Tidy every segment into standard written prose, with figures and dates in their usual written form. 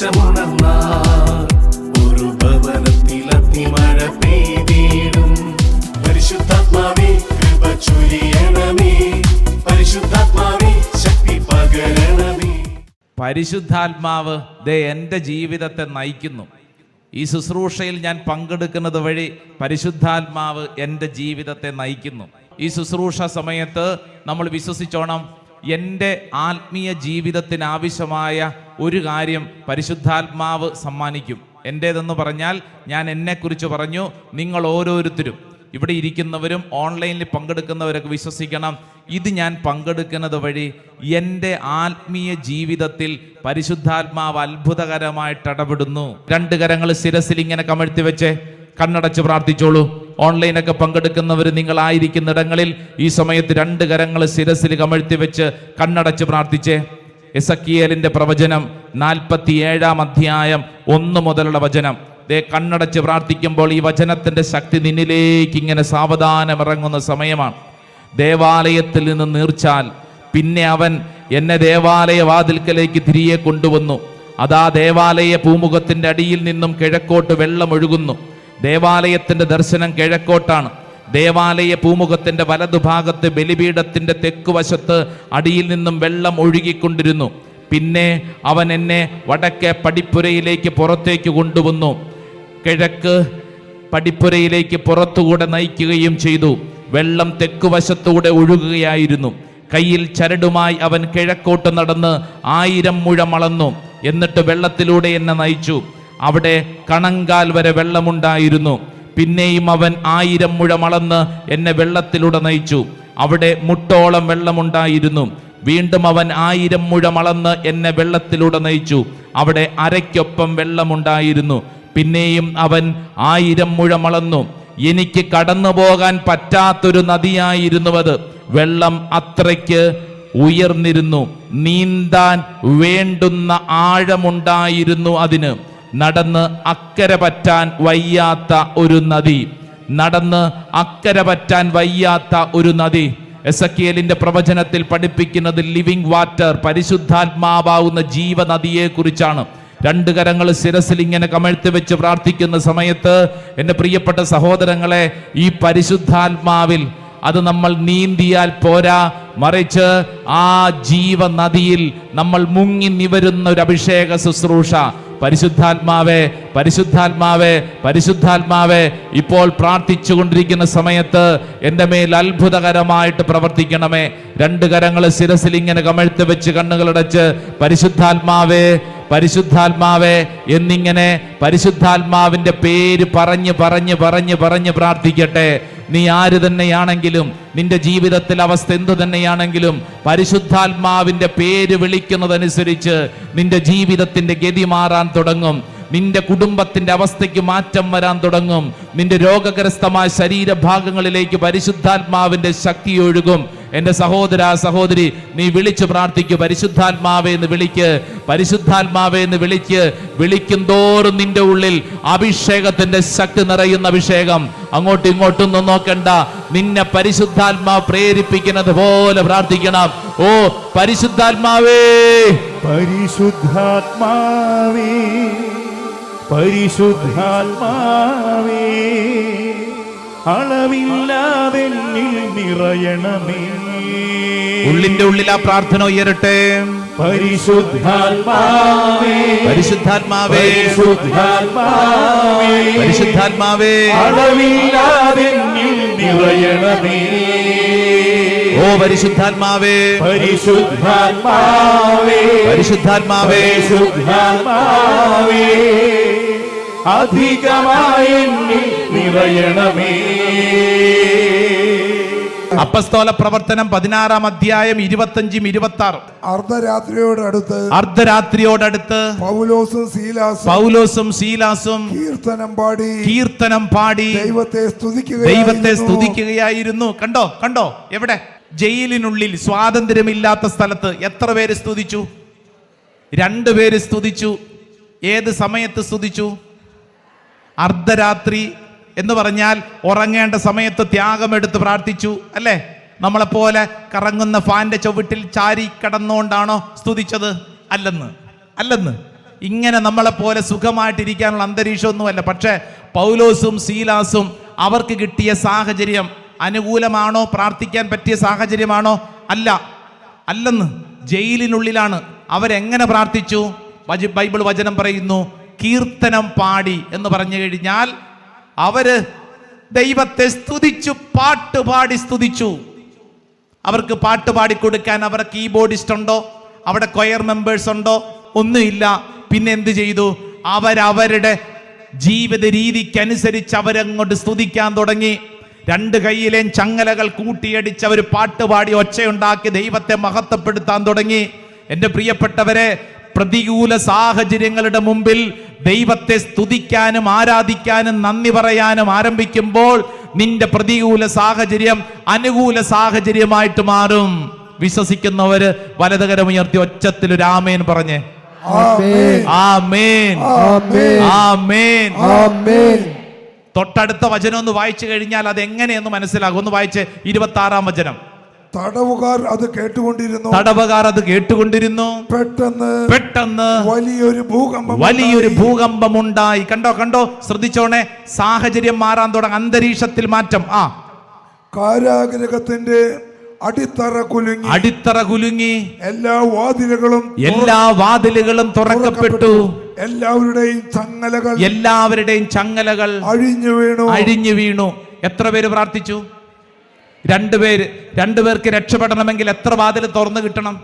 ദേശമുണർന്നാൽ ഒരു ഭവനത്തിൽ അഗ്നിമഴ പെയ്തിടും. പരിശുദ്ധാത്മാവേ കൃപ ചൊരിയണമേ, പരിശുദ്ധാത്മാവേ ശക്തി പകരണമേ. പരിശുദ്ധാത്മാവ് എൻ്റെ ജീവിതത്തെ നയിക്കുന്നു. ഈ ശുശ്രൂഷയിൽ ഞാൻ പങ്കെടുക്കുന്നത് വഴി പരിശുദ്ധാത്മാവ് എൻ്റെ ജീവിതത്തെ നയിക്കുന്നു. ഈ ശുശ്രൂഷ സമയത്ത് നമ്മൾ വിശ്വസിച്ചോണം, എൻ്റെ ആത്മീയ ജീവിതത്തിന് ആവശ്യമായ ഒരു കാര്യം പരിശുദ്ധാത്മാവ് സമ്മാനിക്കും. എൻ്റേതെന്ന് പറഞ്ഞാൽ ഞാൻ എന്നെക്കുറിച്ച് പറഞ്ഞു. നിങ്ങൾ ഓരോരുത്തരും ഇവിടെ ഇരിക്കുന്നവരും ഓൺലൈനിൽ പങ്കെടുക്കുന്നവരൊക്കെ വിശ്വസിക്കണം, ഇത് ഞാൻ പങ്കെടുക്കുന്നത് വഴി എൻ്റെ ആത്മീയ ജീവിതത്തിൽ പരിശുദ്ധാത്മാവ് അത്ഭുതകരമായിട്ട് ഇടപെടുന്നു. 2 കരങ്ങൾ ശിരസിൽ ഇങ്ങനെ കമഴ്ത്തി വെച്ച് കണ്ണടച്ച് പ്രാർത്ഥിച്ചോളൂ. ഓൺലൈനൊക്കെ പങ്കെടുക്കുന്നവർ നിങ്ങളായിരിക്കുന്നിടങ്ങളിൽ ഈ സമയത്ത് 2 കരങ്ങൾ ശിരസിൽ കമഴ്ത്തി വെച്ച് കണ്ണടച്ച് പ്രാർത്ഥിച്ചേ. എസക്കിയേലിന്റെ പ്രവചനം 47-ാം അധ്യായം 1 മുതലുള്ള വചനം. കണ്ണടച്ച് പ്രാർത്ഥിക്കുമ്പോൾ ഈ വചനത്തിന്റെ ശക്തി നിന്നിലേക്ക് ഇങ്ങനെ സാവധാനം ഇറങ്ങുന്ന സമയമാണ്. ദേവാലയത്തിൽ നിന്ന് നീർച്ചാൽ പിന്നെ അവൻ എന്നെ ദേവാലയ വാതിൽക്കലേക്ക് തിരികെ കൊണ്ടുവന്നു. അതാ ദേവാലയ പൂമുഖത്തിന്റെ അടിയിൽ നിന്നും കിഴക്കോട്ട് വെള്ളം ഒഴുകുന്നു. ദേവാലയത്തിന്റെ ദർശനം കിഴക്കോട്ടാണ്. ദേവാലയ പൂമുഖത്തിന്റെ വലതുഭാഗത്ത് ബലിപീഠത്തിന്റെ തെക്കുവശത്ത് അടിയിൽ നിന്നും വെള്ളം ഒഴുകിക്കൊണ്ടിരുന്നു. പിന്നെ അവൻ എന്നെ വടക്കേ പടിപ്പുരയിലേക്ക് പുറത്തേക്ക് കൊണ്ടുവന്നു. കിഴക്ക് പടിപ്പുരയിലേക്ക് പുറത്തുകൂടെ നയിക്കുകയും ചെയ്തു. വെള്ളം തെക്കുവശത്തൂടെ ഒഴുകുകയായിരുന്നു. കയ്യിൽ ചരടുമായി അവൻ കിഴക്കോട്ട് നടന്ന് 1000 മുഴം അളന്നു. എന്നിട്ട് വെള്ളത്തിലൂടെ എന്നെ നയിച്ചു. അവിടെ കണങ്കാൽ വരെ വെള്ളമുണ്ടായിരുന്നു. പിന്നെയും അവൻ 1000 മുഴം അളന്ന് എന്നെ വെള്ളത്തിലൂടെ നയിച്ചു. അവിടെ മുട്ടോളം വെള്ളമുണ്ടായിരുന്നു. വീണ്ടും അവൻ 1000 മുഴം അളന്ന് എന്നെ വെള്ളത്തിലൂടെ നയിച്ചു. അവിടെ അരയ്ക്കൊപ്പം വെള്ളമുണ്ടായിരുന്നു. പിന്നെയും അവൻ 1000 മുഴം അളന്നു. എനിക്ക് കടന്നു പോകാൻ പറ്റാത്തൊരു നദിയായിരുന്നു അത്. വെള്ളം അത്രയ്ക്ക് ഉയർന്നിരുന്നു. നീന്താൻ വേണ്ടുന്ന ആഴമുണ്ടായിരുന്നു അതിന്. നടന്ന് അക്കരെ പറ്റാൻ വയ്യാത്ത ഒരു നദി. നടന്ന് അക്കരെ പറ്റാൻ വയ്യാത്ത ഒരു നദി. എസക്കിയേലിന്റെ പ്രവചനത്തിൽ പഠിപ്പിക്കുന്നത് ലിവിംഗ് വാറ്റർ, പരിശുദ്ധാത്മാവാകുന്ന ജീവനദിയെ കുറിച്ചാണ്. 2 കരങ്ങൾ ശിരസിൽ ഇങ്ങനെ കമഴ്ത്തി വെച്ച് പ്രാർത്ഥിക്കുന്ന സമയത്ത് എൻ്റെ പ്രിയപ്പെട്ട സഹോദരങ്ങളെ, ഈ പരിശുദ്ധാത്മാവിൽ അത് നമ്മൾ നീന്തിയാൽ പോരാ, മറിച്ച് ആ ജീവനദിയിൽ നമ്മൾ മുങ്ങി നിവരുന്ന ഒരു അഭിഷേക ശുശ്രൂഷ. പരിശുദ്ധാത്മാവേ, പരിശുദ്ധാത്മാവേ, പരിശുദ്ധാത്മാവേ, ഇപ്പോൾ പ്രാർത്ഥിച്ചു കൊണ്ടിരിക്കുന്ന സമയത്ത് എൻ്റെ മേൽ അത്ഭുതകരമായിട്ട് പ്രവർത്തിക്കണമേ. 2 കരങ്ങൾ ശിരസിൽ ഇങ്ങനെ കമഴ്ത്തി വെച്ച് കണ്ണുകളടച്ച് പരിശുദ്ധാത്മാവേ, പരിശുദ്ധാത്മാവേ എന്നിങ്ങനെ പരിശുദ്ധാത്മാവിന്റെ പേര് പറഞ്ഞ് പറഞ്ഞ് പറഞ്ഞ് പറഞ്ഞ് പ്രാർത്ഥിക്കട്ടെ. നീ ആര് തന്നെയാണെങ്കിലും, നിന്റെ ജീവിതത്തിൽ അവസ്ഥ എന്തു തന്നെയാണെങ്കിലും, പരിശുദ്ധാത്മാവിന്റെ പേര് വിളിക്കുന്നതനുസരിച്ച് നിന്റെ ജീവിതത്തിന്റെ ഗതി മാറാൻ തുടങ്ങും. നിന്റെ കുടുംബത്തിന്റെ അവസ്ഥയ്ക്ക് മാറ്റം വരാൻ തുടങ്ങും. നിന്റെ രോഗഗ്രസ്തമായ ശരീരഭാഗങ്ങളിലേക്ക് പരിശുദ്ധാത്മാവിന്റെ ശക്തി ഒഴുകും. എൻ്റെ സഹോദര സഹോദരി, നീ വിളിച്ചു പ്രാർത്ഥിക്കൂ. പരിശുദ്ധാത്മാവേ എന്ന് വിളിക്ക്, പരിശുദ്ധാത്മാവേ എന്ന് വിളിക്ക്. വിളിക്കും തോറും നിന്റെ ഉള്ളിൽ അഭിഷേകത്തിന്റെ ശക്തി നിറയുന്ന അഭിഷേകം. അങ്ങോട്ടും ഇങ്ങോട്ടും ഒന്നും നോക്കണ്ട, നിന്നെ പരിശുദ്ധാത്മാവ് പ്രേരിപ്പിക്കുന്നത് പോലെ പ്രാർത്ഥിക്കണം. ഓ പരിശുദ്ധാത്മാവേ, പരിശുദ്ധാത്മാവേ, പരിശുദ്ധാത്മാവേ, അളവില്ലാതെ നിറയണമേ. ഉള്ളിന്റെ ഉള്ളിൽ ആ പ്രാർത്ഥന ഉയരട്ടെ. പരിശുദ്ധാത്മാവേ, പരിശുദ്ധാത്മാവേ, പരിശുദ്ധാത്മാവേ, പരിശുദ്ധാത്മാവേ, അളവില്ലാതെ നിറയണമേ. ഓ പരിശുദ്ധാത്മാവേ, പരിശുദ്ധാത്മാവേ, പരിശുദ്ധാത്മാവേ, പരിശുദ്ധാത്മാവേ, അധികമായി നിറയണമേ. അപ്പസ്തോല പ്രവർത്തനം 16-ാം അധ്യായം 25-26. അർദ്ധരാത്രിയോടടുത്ത് പൗലോസും സീലാസും കീർത്തനം പാടി ദൈവത്തെ സ്തുതിക്കുകയായിരുന്നു. കണ്ടോ കണ്ടോ, എവിടെ? ജയിലിനുള്ളിൽ, സ്വാതന്ത്ര്യമില്ലാത്ത സ്ഥലത്ത് എത്ര പേര് സ്തുതിച്ചു? 2 പേര് സ്തുതിച്ചു. ഏത് സമയത്ത് സ്തുതിച്ചു? അർദ്ധരാത്രി എന്ന് പറഞ്ഞാൽ ഉറങ്ങേണ്ട സമയത്ത് ത്യാഗമെടുത്ത് പ്രാർത്ഥിച്ചു, അല്ലേ? നമ്മളെപ്പോലെ കറങ്ങുന്ന ഫാന്റെ ചുവട്ടിൽ ചാരി കിടന്നുകൊണ്ടാണോ സ്തുതിച്ചത്? അല്ലെന്ന് ഇങ്ങനെ നമ്മളെപ്പോലെ സുഖമായിട്ടിരിക്കാനുള്ള അന്തരീക്ഷമൊന്നുമല്ല. പക്ഷേ പൗലോസും സീലാസും അവർക്ക് കിട്ടിയ സാഹചര്യം അനുകൂലമാണോ? പ്രാർത്ഥിക്കാൻ പറ്റിയ സാഹചര്യമാണോ? അല്ലെന്ന്. ജയിലിനുള്ളിലാണ്. അവരെങ്ങനെ പ്രാർത്ഥിച്ചു? ബൈബിൾ വചനം പറയുന്നു, കീർത്തനം പാടി എന്ന് പറഞ്ഞു കഴിഞ്ഞാൽ അവര് ദൈവത്തെ സ്തുതിച്ചു, പാട്ടുപാടി സ്തുതിച്ചു. അവർക്ക് പാട്ട് പാടിക്കൊടുക്കാൻ അവരുടെ കീബോർഡിസ്റ്റ് ഉണ്ടോ? അവിടെ കൊയർ മെമ്പേഴ്സ് ഉണ്ടോ? ഒന്നുമില്ല. പിന്നെ എന്ത് ചെയ്തു? അവരവരുടെ ജീവിത രീതിക്കനുസരിച്ച് അവരങ്ങോട്ട് സ്തുതിക്കാൻ തുടങ്ങി. രണ്ട് കൈയിലെയും ചങ്ങലകൾ കൂട്ടിയടിച്ച് അവർ പാട്ടുപാടി ഒച്ചയുണ്ടാക്കി ദൈവത്തെ മഹത്വപ്പെടുത്താൻ തുടങ്ങി. എൻ്റെ പ്രിയപ്പെട്ടവരെ, പ്രതികൂല സാഹചര്യങ്ങളുടെ മുമ്പിൽ ദൈവത്തെ സ്തുതിക്കാനും ആരാധിക്കാനും നന്ദി പറയാനും ആരംഭിക്കുമ്പോൾ നിന്റെ പ്രതികൂല സാഹചര്യം അനുകൂല സാഹചര്യമായിട്ട് മാറും. വിശ്വസിക്കുന്നവര് വലതുകരം ഉയർത്തി ഒച്ചത്തിൽ ഒരു ആമേൻ പറഞ്ഞേ. ആമേൻ, ആമേൻ, ആമേൻ. തൊട്ടടുത്ത വചനം ഒന്ന് വായിച്ചു കഴിഞ്ഞാൽ അത് എങ്ങനെയെന്ന് മനസ്സിലാകും. ഒന്ന് വായിച്ച് 26-ാം വചനം. തടവുകാർ അത് കേട്ടുകൊണ്ടിരുന്നു. പെട്ടെന്ന് വലിയൊരു ഭൂകമ്പം ഉണ്ടായി. കണ്ടോ, ശ്രദ്ധിച്ചോണേ. സാഹചര്യം മാറാൻ തുടങ്ങി, അന്തരീക്ഷത്തിൽ മാറ്റം. കാരാഗൃഹത്തിന്റെ അടിത്തറ കുലുങ്ങി. എല്ലാ വാതിലുകളും തുറക്കപ്പെട്ടു. എല്ലാവരുടെയും ചങ്ങലകൾ അഴിഞ്ഞു വീണു. എത്ര പേര് പ്രാർത്ഥിച്ചു? 2 പേര്. 2 പേർക്ക് രക്ഷപ്പെടണമെങ്കിൽ എത്ര വാതിൽ തുറന്നു കിട്ടണം?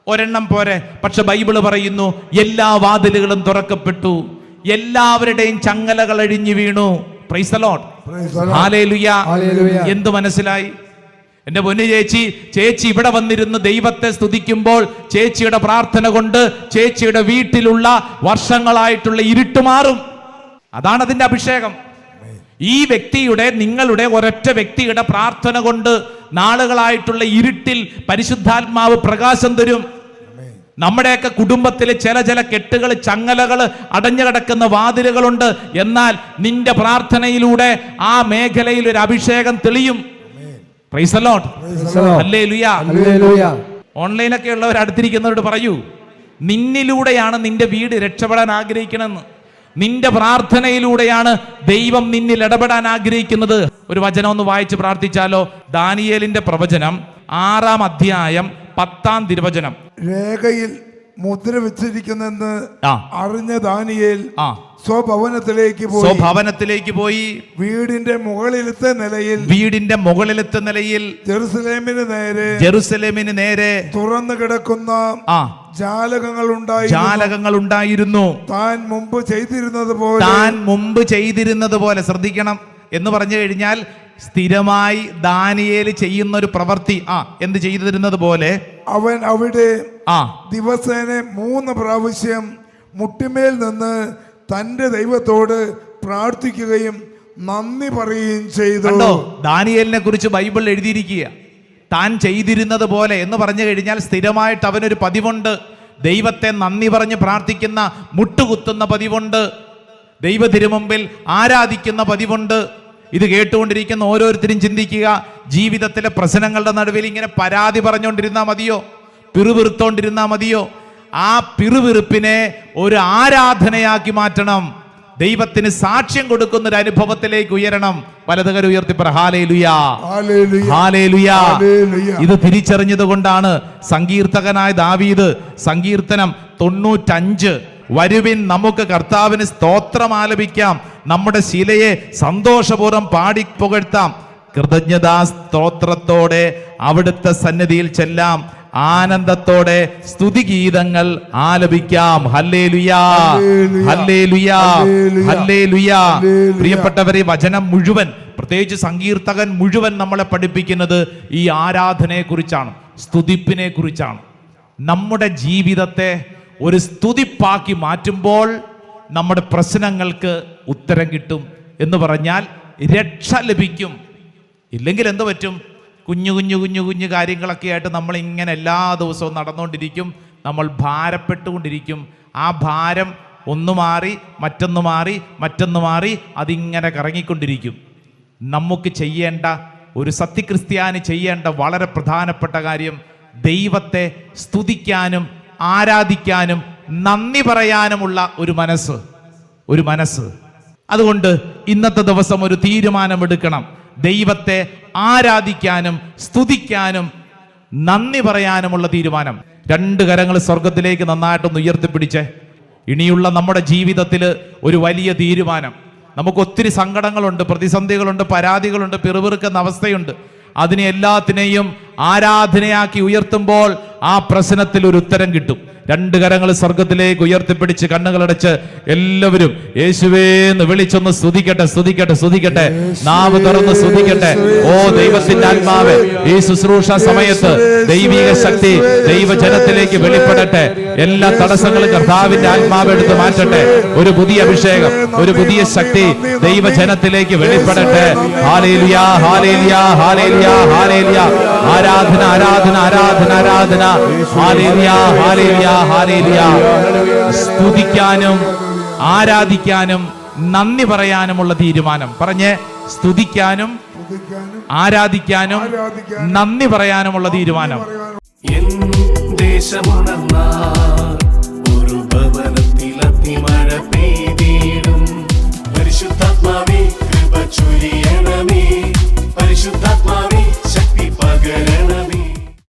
ഒരെണ്ണം പോരെ. പക്ഷെ ബൈബിള് പറയുന്നു എല്ലാ വാതിലുകളും തുറക്കപ്പെട്ടു, എല്ലാവരുടെയും ചങ്ങലകൾ അഴിഞ്ഞു വീണു. Price the Lord, hallelujah. എന്ത് മനസ്സിലായി? എന്റെ പൊന്നു ചേച്ചി ഇവിടെ വന്നിരുന്ന് ദൈവത്തെ സ്തുതിക്കുമ്പോൾ ചേച്ചിയുടെ പ്രാർത്ഥന കൊണ്ട് ചേച്ചിയുടെ വീട്ടിലുള്ള വർഷങ്ങളായിട്ടുള്ള ഇരുട്ട് മാറും. അതാണ് അതിന്റെ അഭിഷേകം. ഈ വ്യക്തിയുടെ, നിങ്ങളുടെ ഒരൊറ്റ വ്യക്തിയുടെ പ്രാർത്ഥന കൊണ്ട് നാളുകളായിട്ടുള്ള ഇരുട്ടിൽ പരിശുദ്ധാത്മാവ് പ്രകാശം തരും. നമ്മുടെയൊക്കെ കുടുംബത്തിലെ ചില കെട്ടുകൾ, ചങ്ങലകൾ, അടഞ്ഞു കിടക്കുന്ന വാതിലുകളുണ്ട്. എന്നാൽ നിന്റെ പ്രാർത്ഥനയിലൂടെ ആ മേഖലയിൽ ഒരു അഭിഷേകം തെളിയും. Praise the Lord, hallelujah. ഓൺലൈനൊക്കെ ഉള്ളവർ അടുത്തിരിക്കുന്നവരോട് പറയൂ, നിന്നിലൂടെയാണ് നിന്റെ വീട് രക്ഷപ്പെടാൻ ആഗ്രഹിക്കണമെന്ന്. നിന്റെ പ്രാർത്ഥനയിലൂടെയാണ് ദൈവം നിന്നിൽ ഇടപെടാൻ ആഗ്രഹിക്കുന്നത്. ഒരു വചനം ഒന്ന് വായിച്ച് പ്രാർത്ഥിച്ചാലോ? ദാനിയേലിന്റെ പ്രവചനം 6-ാം അധ്യായം 10-ാം തിരുവചനം. രേഖയിൽ മുദ്ര വെച്ചിരിക്കുന്നെന്ന് അറിഞ്ഞ ദാനിയേൽ സ്വഭവനത്തിലേക്ക് പോയി വീടിന്റെ മുകളിലത്തെ നിലയിൽ ജെറുസലേമിന് നേരെ തുറന്നു കിടക്കുന്ന ജാലകങ്ങൾ ഉണ്ടായിരുന്നു. താൻ മുമ്പ് ചെയ്തിരുന്നത് പോലെ ശ്രദ്ധിക്കണം എന്ന് പറഞ്ഞു കഴിഞ്ഞാൽ സ്ഥിരമായി ദാനിയേൽ ചെയ്യുന്ന ഒരു പ്രവൃത്തി. എന്ത് ചെയ്തിരുന്നത് പോലെ അവൻ അവിടെ ദിവസേന 3 പ്രാവശ്യം മുട്ടിമേൽ നിന്ന് തന്റെ ദൈവത്തോട് പ്രാർത്ഥിക്കുകയും നന്ദി പറയുകയും ചെയ്തു. ദാനിയേലിനെ കുറിച്ച് ബൈബിളിൽ എഴുതിയിരിക്കുക. താൻ ചെയ്തിരുന്നത് പോലെ എന്ന് പറഞ്ഞു കഴിഞ്ഞാൽ സ്ഥിരമായിട്ട് അവനൊരു പതിവുണ്ട്. ദൈവത്തെ നന്ദി പറഞ്ഞ് പ്രാർത്ഥിക്കുന്ന, മുട്ടുകുത്തുന്ന പതിവുണ്ട്. ദൈവ തിരുമുമ്പിൽ ആരാധിക്കുന്ന പതിവുണ്ട്. ഇത് കേട്ടുകൊണ്ടിരിക്കുന്ന ഓരോരുത്തരും ചിന്തിക്കുക, ജീവിതത്തിലെ പ്രശ്നങ്ങളുടെ നടുവിൽ ഇങ്ങനെ പരാതി പറഞ്ഞുകൊണ്ടിരുന്നാൽ മതിയോ? പിറുപിറുത്തോണ്ടിരുന്നാൽ മതിയോ? ആ പിറുപിറുപ്പിനെ ഒരു ആരാധനയാക്കി മാറ്റണം. ദൈവത്തിന് സാക്ഷ്യം കൊടുക്കുന്ന ഒരു അനുഭവത്തിലേക്ക് ഉയരണം. വലതുകരം ഉയർത്തി പറ ഹല്ലേലൂയാ, ഹല്ലേലൂയാ. ഇത് തിരിച്ചറിഞ്ഞത് കൊണ്ടാണ് സങ്കീർത്തകനായ ദാവീദ് സങ്കീർത്തനം 95 വരുവിൻ നമുക്ക് കർത്താവിന് സ്തോത്രം ആലപിക്കാം, നമ്മുടെ ശിലയെ സന്തോഷപൂർവ്വം പാടി പുകഴ്ത്താം, കൃതജ്ഞതാ സ്തോത്രത്തോടെ അവിടുത്തെ സന്നിധിയിൽ ചെല്ലാം, ആനന്ദത്തോടെ സ്തുതിഗീതങ്ങൾ ആലപിക്കാം. ഹല്ലേലൂയാ, ഹല്ലേലൂയാ, ഹല്ലേലൂയാ. പ്രിയപ്പെട്ടവരെ, വചനം മുഴുവൻ, പ്രത്യേകിച്ച് സങ്കീർത്തകൻ മുഴുവൻ നമ്മളെ പഠിപ്പിക്കുന്നത് ഈ ആരാധനയെ കുറിച്ചാണ്, സ്തുതിപ്പിനെ കുറിച്ചാണ്. നമ്മുടെ ജീവിതത്തെ ഒരു സ്തുതിപ്പാക്കി മാറ്റുമ്പോൾ നമ്മുടെ പ്രശ്നങ്ങൾക്ക് ഉത്തരം കിട്ടും എന്ന് പറഞ്ഞാൽ രക്ഷ ലഭിക്കും. ഇല്ലെങ്കിൽ എന്ത് പറ്റും? കുഞ്ഞു കുഞ്ഞു കുഞ്ഞു കുഞ്ഞു കാര്യങ്ങളൊക്കെ ആയിട്ട് നമ്മൾ ഇങ്ങനെ എല്ലാ ദിവസവും നടന്നുകൊണ്ടിരിക്കും. നമ്മൾ ഭാരപ്പെട്ടുകൊണ്ടിരിക്കും. ആ ഭാരം ഒന്ന് മാറി മറ്റൊന്ന് മാറി മറ്റൊന്ന് മാറി അതിങ്ങനെ കറങ്ങിക്കൊണ്ടിരിക്കും. നമുക്ക് ചെയ്യേണ്ട, ഒരു സത്യക്രിസ്ത്യാനി ചെയ്യേണ്ട വളരെ പ്രധാനപ്പെട്ട കാര്യം ദൈവത്തെ സ്തുതിക്കാനും ആരാധിക്കാനും നന്ദി പറയാനുമുള്ള ഒരു മനസ്സ്. അതുകൊണ്ട് ഇന്നത്തെ ദിവസം ഒരു തീരുമാനമെടുക്കണം. ദൈവത്തെ ആരാധിക്കാനും സ്തുതിക്കാനും നന്ദി പറയാനുമുള്ള തീരുമാനം. 2 കരങ്ങൾ സ്വർഗത്തിലേക്ക് നന്നായിട്ടൊന്ന് ഉയർത്തിപ്പിടിച്ചേ. ഇനിയുള്ള നമ്മുടെ ജീവിതത്തിൽ ഒരു വലിയ തീരുമാനം. നമുക്ക് ഒത്തിരി സങ്കടങ്ങളുണ്ട്, പ്രതിസന്ധികളുണ്ട്, പരാതികളുണ്ട്, പിറുപിറുക്കുന്ന അവസ്ഥയുണ്ട്. അതിനെ എല്ലാത്തിനെയും ആരാധനയാക്കി ഉയർത്തുമ്പോൾ ആ പ്രശ്നത്തിൽ ഒരു ഉത്തരം കിട്ടും. 2 കരങ്ങൾ സ്വർഗത്തിലേക്ക് ഉയർത്തിപ്പിടിച്ച് കണ്ണുകളടച്ച് എല്ലാവരും യേശുവേന്ന് വിളിച്ചൊന്ന് സ്തുതിക്കട്ടെ. നാവ് തുറന്ന് സ്തുതിക്കട്ടെ. ഓ ദൈവത്തിന്റെ ആത്മാവ് ഈ ശുശ്രൂഷ സമയത്ത് ദൈവിക ശക്തി ദൈവജനത്തിലേക്ക് വെളിപ്പെടട്ടെ. എല്ലാ തടസ്സങ്ങളും കർത്താവിന്റെ ആത്മാവ് എടുത്ത് മാറ്റട്ടെ. ഒരു പുതിയ അഭിഷേകം, ഒരു പുതിയ ശക്തി ദൈവജനത്തിലേക്ക് വെളിപ്പെടട്ടെ. Hallelujah, hallelujah, hallelujah, hallelujah. ആരാധന, ആരാധന, ആരാധന, ആരാധന. Hallelujah, hallelujah, hallelujah. സ്തുതിക്കാനും ആരാധിക്കാനും നന്ദി പറയാനുമുള്ള തീരുമാനം. പറഞ്ഞേ, സ്തുതിക്കാനും ആരാധിക്കാനും നന്ദി പറയാനുമുള്ള തീരുമാനം. എൻ ദേശമുണർന്നാൽ ഒരു ഭവനത്തിൽ അഗ്നിമഴ പെയ്തിടും. പരിശുദ്ധാത്മാവേ കൃപ ചൊരിയണമേ, പരിശുദ്ധാത്മാവേ ശക്തി പകരണമേ.